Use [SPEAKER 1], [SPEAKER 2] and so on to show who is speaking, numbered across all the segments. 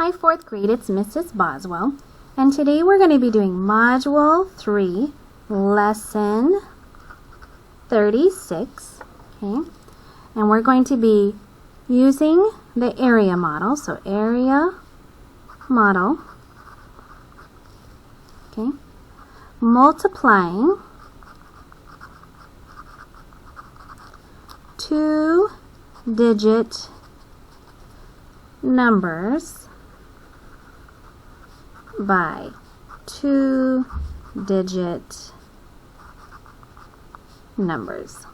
[SPEAKER 1] Hi, 4th grade, it's Mrs. Boswell, and today we're going to be doing Module 3, Lesson 36, okay, and we're going to be using the area model, so area model, okay, multiplying 2-digit numbers by 2-digit numbers.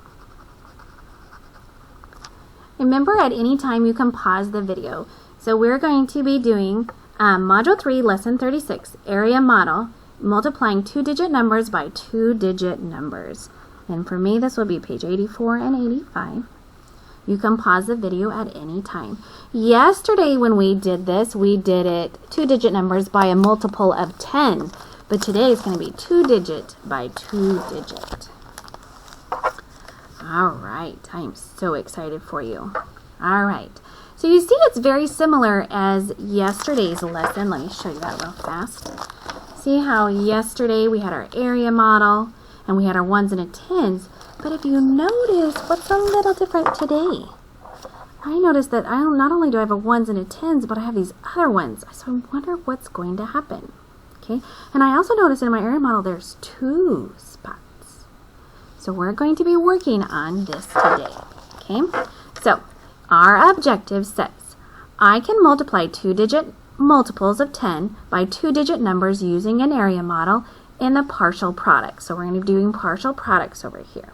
[SPEAKER 1] Remember, at any time you can pause the video. So we're going to be doing Module 3, Lesson 36, Area Model, multiplying 2-digit numbers by 2-digit numbers. And for me, this will be page 84 and 85. You can pause the video at any time. Yesterday when we did this, we did it 2-digit numbers by a multiple of 10. But today it's going to be 2-digit by 2-digit. All right, I'm so excited for you. All right, so you see it's very similar as yesterday's lesson. Let me show you that real fast. See how yesterday we had our area model and we had our ones and tens. But if you notice, what's a little different today? I noticed that not only do I have a ones and a tens, but I have these other ones. So I wonder what's going to happen. Okay, and I also noticed in my area model there's 2 spots. So we're going to be working on this today. Okay, so our objective says I can multiply 2-digit multiples of 10 by 2-digit numbers using an area model in the partial product. So we're going to be doing partial products over here.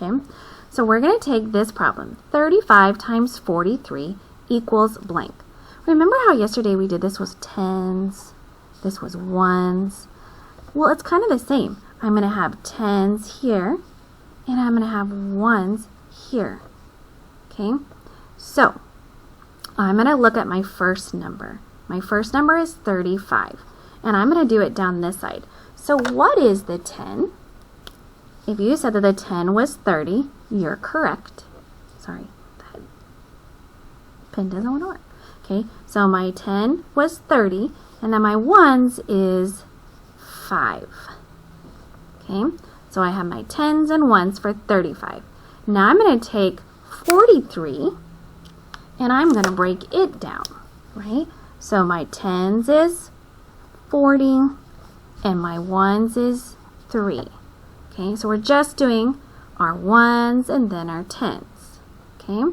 [SPEAKER 1] Okay, so we're going to take this problem. 35 times 43 equals blank. Remember how yesterday we did this was tens, this was ones. Well, it's kind of the same. I'm going to have tens here, and I'm going to have ones here. Okay, so I'm going to look at my first number. My first number is 35, and I'm going to do it down this side. So what is the 10? If you said that the 10 was 30, you're correct. Sorry, that pen doesn't want to work. Okay, so my 10 was 30, and then my ones is 5. Okay, so I have my tens and ones for 35. Now I'm going to take 43, and I'm going to break it down, right? So my tens is 40, and my ones is 3. Okay, so we're just doing our ones and then our tens. Okay,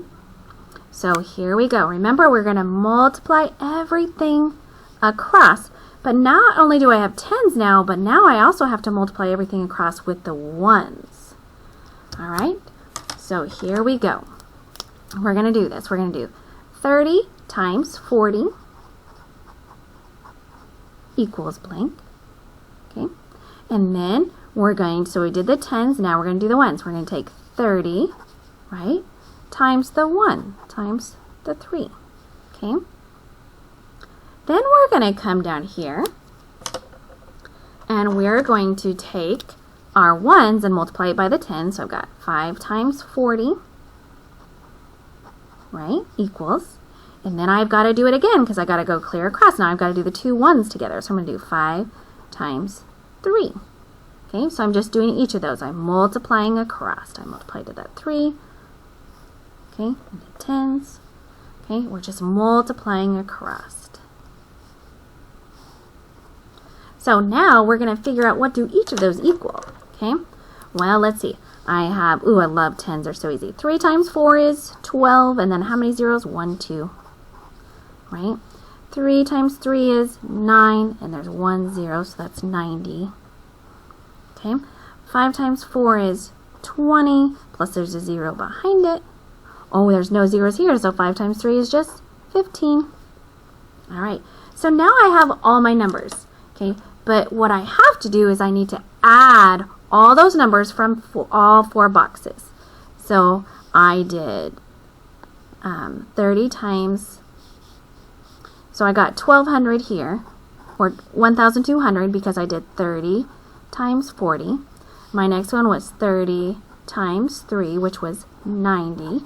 [SPEAKER 1] so here we go. Remember, we're going to multiply everything across. But not only do I have tens now, but now I also have to multiply everything across with the ones. All right, so here we go. We're going to do this. We're going to do 30 times 40 equals blank. Okay, and then we're going, so we did the tens, now we're going to do the ones. We're going to take 30, right, times the 1, times the 3, okay? Then we're going to come down here, and we're going to take our ones and multiply it by the 10. So I've got 5 times 40, right, equals, and then I've got to do it again because I've got to go clear across. Now I've got to do the 2 ones together. So I'm going to do 5 times 3. Okay, so I'm just doing each of those. I'm multiplying across. I multiplied to that 3. Okay, and the tens. Okay, we're just multiplying across. So now we're going to figure out what do each of those equal. Okay, well, let's see. I have, I love tens. They're so easy. 3 times 4 is 12, and then how many zeros? 1, 2. Right? 3 times 3 is 9, and there's 1 0, so that's 90. Okay, 5 times 4 is 20, plus there's a 0 behind it. Oh, there's no zeros here, so 5 times 3 is just 15. All right, so now I have all my numbers, okay? But what I have to do is I need to add all those numbers from all 4 boxes. So I did 30 times, so I got 1,200 here, or 1,200 because I did 30 times 40. My next one was 30 times 3, which was 90.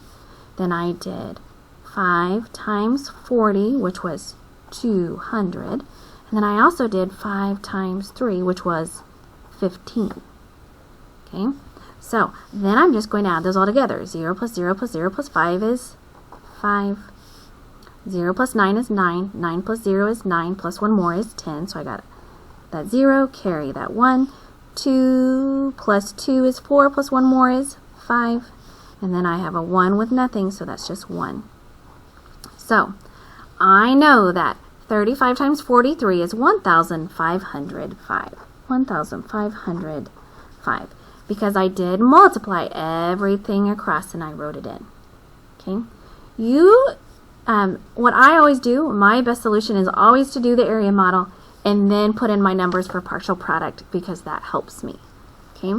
[SPEAKER 1] Then I did 5 times 40, which was 200. And then I also did 5 times 3, which was 15. Okay, so then I'm just going to add those all together. 0 plus 0 plus 0 plus 5 is 5. 0 plus 9 is 9. 9 plus 0 is 9, plus 1 more is 10. So I got that 0, carry that 1. 2 plus 2 is 4, plus 1 more is 5. And then I have a 1 with nothing, so that's just 1. So I know that 35 times 43 is 1,505. 1,505. Because I did multiply everything across and I wrote it in. Okay? What I always do, my best solution is always to do the area model and then put in my numbers for partial product because that helps me. Okay?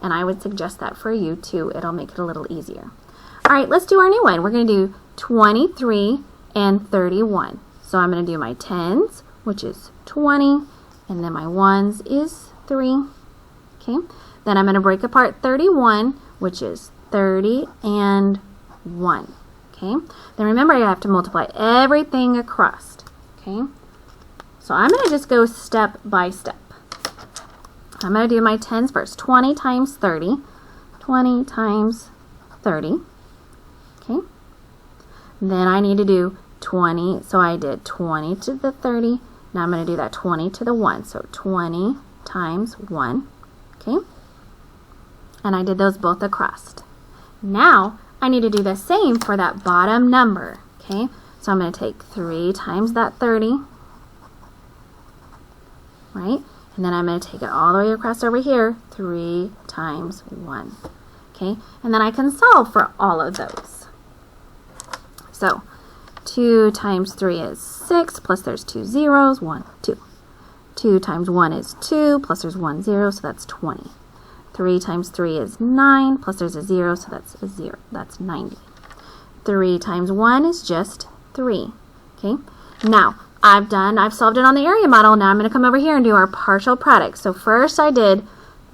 [SPEAKER 1] And I would suggest that for you too. It'll make it a little easier. All right, let's do our new one. We're going to do 23 and 31. So I'm going to do my tens, which is 20, and then my ones is 3. Okay? Then I'm going to break apart 31, which is 30 and 1. Okay? Then remember I have to multiply everything across. Okay? So I'm going to just go step by step. I'm going to do my tens first. 20 times 30. 20 times 30. Okay? Then I need to do 20. So I did 20 to the 30. Now I'm going to do that 20 to the 1. So 20 times 1. Okay? And I did those both across. Now I need to do the same for that bottom number. Okay? So I'm going to take 3 times that 30. Right? And then I'm going to take it all the way across over here. 3 times 1. Okay? And then I can solve for all of those. So 2 times 3 is 6, plus there's 2 zeros, 1, 2. 2 times 1 is 2, plus there's 1 0, so that's 20. 3 times 3 is 9, plus there's a 0, so that's a 0. That's 90. 3 times 1 is just 3. Okay? Now, I've solved it on the area model. Now I'm going to come over here and do our partial product. So first I did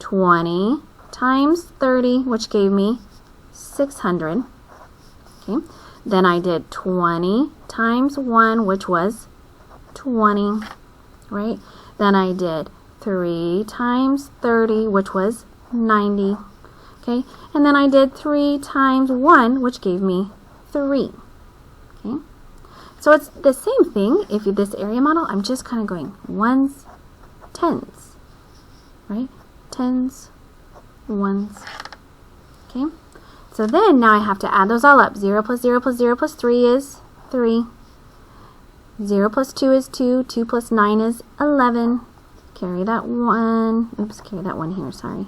[SPEAKER 1] 20 times 30, which gave me 600. Okay? Then I did 20 times 1, which was 20, right? Then I did 3 times 30, which was 90, okay? And then I did 3 times 1, which gave me 3, okay? So it's the same thing. If you this area model, I'm just kind of going ones, tens, right? Tens, ones, okay? So then now I have to add those all up. 0 plus 0 plus 0 plus 3 is 3. 0 plus 2 is 2. 2 plus 9 is 11. Carry that 1. Oops, carry that 1 here, sorry.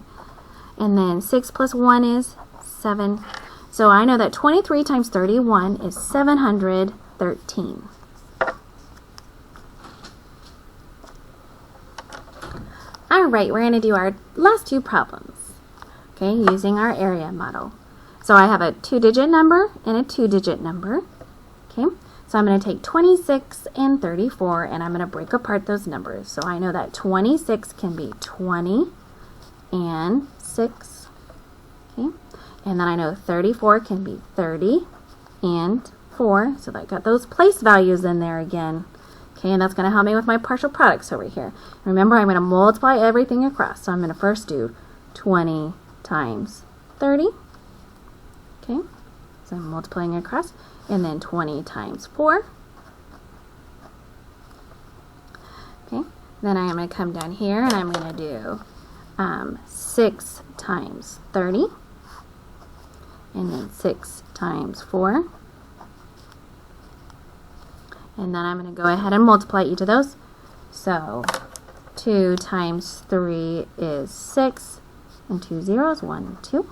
[SPEAKER 1] And then 6 plus 1 is 7. So I know that 23 times 31 is 713. All right, we're going to do our last two problems, okay, using our area model. So I have a 2-digit number and a 2-digit number. Okay, so I'm going to take 26 and 34 and I'm going to break apart those numbers. So I know that 26 can be 20 and 6. Okay, and then I know 34 can be 30 and 4. So I got those place values in there again. Okay, and that's going to help me with my partial products over here. Remember, I'm going to multiply everything across. So I'm going to first do 20 times 30. Okay, so I'm multiplying across, and then 20 times 4. Okay, then I am going to come down here and I'm going to do 6 times 30, and then 6 times 4. And then I'm going to go ahead and multiply each of those. So 2 times 3 is 6, and 2 zeros, 1, 2.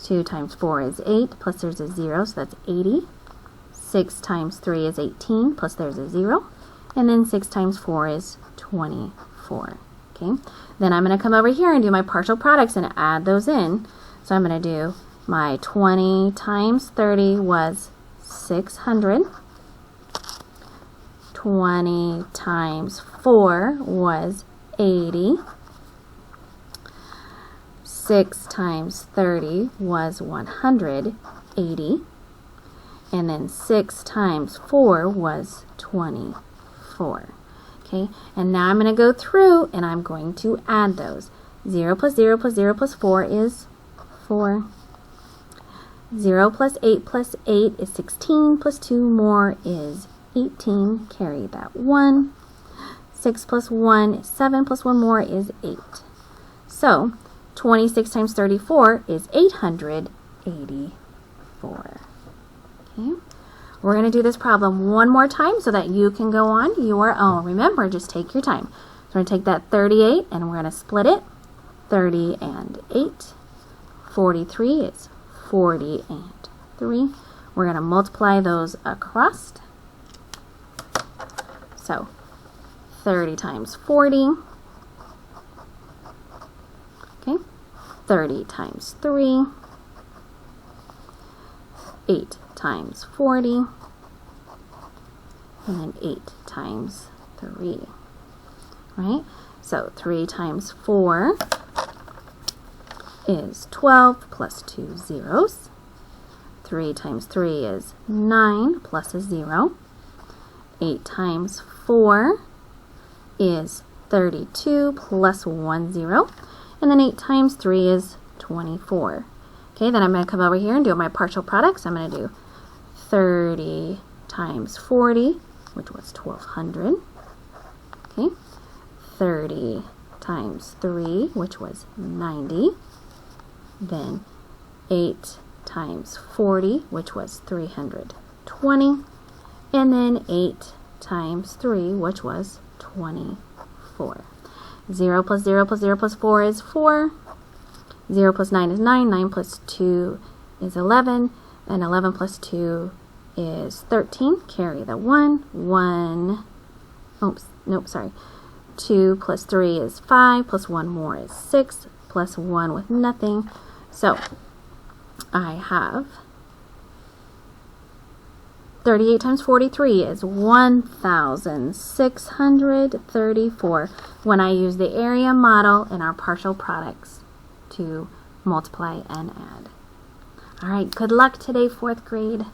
[SPEAKER 1] 2 times 4 is 8, plus there's a 0, so that's 80. 6 times 3 is 18, plus there's a 0. And then 6 times 4 is 24. Okay. Then I'm going to come over here and do my partial products and add those in. So I'm going to do my 20 times 30 was 600. 20 times 4 was 80. 6 times 30 was 180. And then 6 times 4 was 24. Okay, and now I'm going to go through and I'm going to add those. 0 plus 0 plus 0 plus 4 is 4. 0 plus 8 plus 8 is 16, plus 2 more is 18. Carry that 1. 6 plus 1 is 7, plus 1 more is 8. So 26 times 34 is 884. Okay. We're going to do this problem one more time so that you can go on your own. Remember, just take your time. So we're going to take that 38 and we're going to split it. 30 and 8. 43 is 40 and 3. We're going to multiply those across. So 30 times 40. Okay. 30 times 3. 8 times 40, and then 8 times 3, right? So 3 times 4 is 12 plus 2 zeros. 3 times 3 is 9 plus a 0. 8 times 4 is 32 plus 1 0. And then 8 times 3 is 24. Okay, then I'm going to come over here and do my partial products. I'm going to do 30 times 40, which was 1200. Okay, 30 times 3, which was 90. Then 8 times 40, which was 320. And then 8 times 3, which was 24. 0 plus 0 plus 0 plus 4 is 4. 0 plus 9 is 9. 9 plus 2 is 11. And 11 plus 2 is 13. Carry the 1. 1. Oops, nope, sorry. 2 plus 3 is 5. Plus 1 more is 6. Plus 1 with nothing. So I have 38 times 43 is 1,634 when I use the area model in our partial products to multiply and add. All right, good luck today, 4th grade.